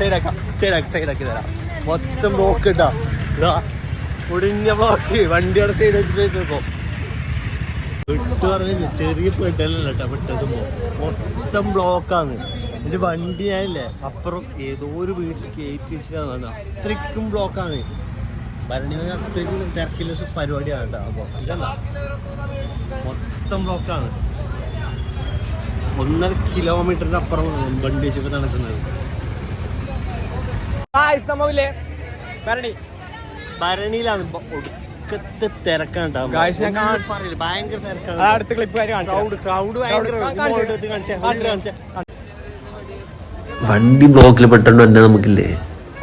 സൈഡാക്കി തരാം. മൊത്തം ബ്ലോക്ക് ഇട്ടാ ഒടിഞ്ഞ ബ്ലോക്ക്. വണ്ടിയുടെ സൈഡ് വെച്ചിട്ട് നോക്കും. വിട്ടു പറഞ്ഞില്ല, ചെറിയ പെട്ടല്ല കേട്ടോ. പെട്ടതുമ്പോ മൊത്തം ബ്ലോക്കാണ്. എന്റെ വണ്ടി ഞാനില്ലേ അപ്പുറം ഏതോ ഒരു വീട്ടിൽ കേൾപ്പിച്ചാൽ വന്നത്. അത്രയ്ക്കും ബ്ലോക്കാണ്. ഭരണി അത്രയ്ക്കും തിരക്കില്ല പരിപാടിയാണ് കേട്ടോ. അപ്പൊ ഇതല്ല, മൊത്തം ബ്ലോക്കാണ്. 1.5 കിലോമീറ്ററിന്റെ അപ്പുറം വണ്ടി വെച്ചപ്പോ നടക്കുന്നത്. ഭരണിയിലാണ് ഒടുക്കത്തെ തിരക്കാണ്. ഭയങ്കര തിരക്കാണ്. വണ്ടി ബ്ലോക്കിൽ പെട്ടെന്ന് തന്നെ നമുക്കില്ലേ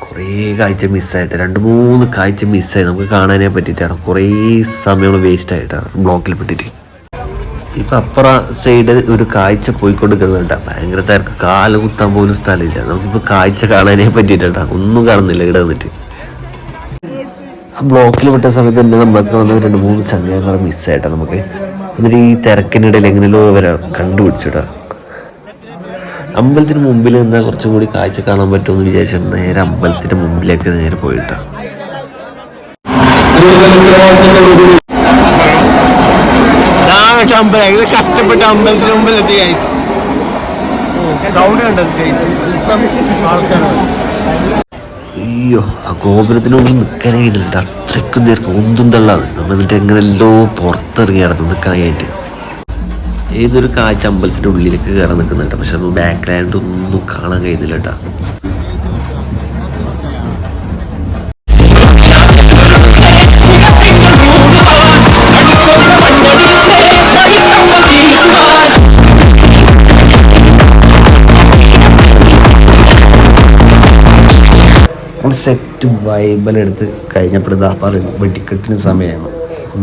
കുറേ കാഴ്ച മിസ്സായിട്ട് 2-3 കാഴ്ച മിസ്സായി. നമുക്ക് കാണാനേ പറ്റിയിട്ടാണ്. കുറേ സമയം വേസ്റ്റ് ആയിട്ടാണ് ബ്ലോക്കിൽ പെട്ടിട്ട്. ഇപ്പം അപ്പുറം സൈഡ് ഒരു കാഴ്ച പോയിക്കൊടുക്കുന്നുണ്ടാ. ഭയങ്കര തിരക്ക്. കാല് കുത്താൻ പോലും സ്ഥലമില്ല. നമുക്കിപ്പോൾ കാഴ്ച കാണാനേ പറ്റിയിട്ടാ. ഒന്നും കാണുന്നില്ല ഇവിടെ വന്നിട്ട്. ആ ബ്ലോക്കിൽ വിട്ട സമയത്ത് തന്നെ നമ്മളൊക്കെ വന്ന് 2-3 ചങ്ങായിമാരെ മിസ്സായിട്ടാ നമുക്ക്. എന്നിട്ട് ഈ തിരക്കിനിടയിൽ എങ്ങനെയല്ലോ വരെ കണ്ടുപിടിച്ചിട്ടാ. അമ്പലത്തിന് മുമ്പിൽ നിന്നാൽ കുറച്ചും കൂടി കാഴ്ച കാണാൻ പറ്റുമെന്ന് വിചാരിച്ചിട്ട് നേരെ അമ്പലത്തിന്റെ മുമ്പിലേക്ക് നേരെ പോയിട്ടാ. കഷ്ടപ്പെട്ട അമ്പലത്തിന് മുമ്പിലെത്തി. അയ്യോ, ആ ഗോപുരത്തിന് മുമ്പിൽ നിൽക്കാനേ കഴിയുന്നില്ല. അത്രയ്ക്കും നേർക്ക് ഒന്നും തള്ളാതെ നമ്മൾ എന്നിട്ട് എങ്ങനെയല്ലോ പുറത്തിറങ്ങി നടന്ന് നിൽക്കാനായിട്ട്. ഏതൊരു കാഴ്ച അമ്പലത്തിന്റെ ഉള്ളിലേക്ക് കയറാൻ നിൽക്കുന്നുണ്ട്. പക്ഷെ നമ്മൾ ബാക്ക്ഗ്രൗണ്ട് ഒന്നും കാണാൻ കഴിയുന്നില്ല കേട്ടാ. സെറ്റ് വൈബലെടുത്ത് കഴിഞ്ഞപ്പോഴാ പറയുന്നു വെടിക്കെട്ടിന് സമയമായിരുന്നു.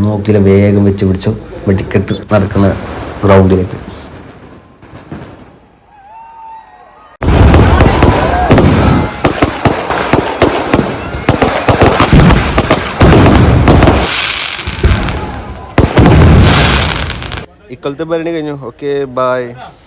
നോക്കിയില്ല, വേഗം വെച്ച് പിടിച്ചു വെടിക്കെട്ട് നടക്കുന്ന ഗ്രൗണ്ടിലേക്ക്. ഇക്കൊല്ലത്തെ ഭരണി കഴിഞ്ഞു. Okay, by.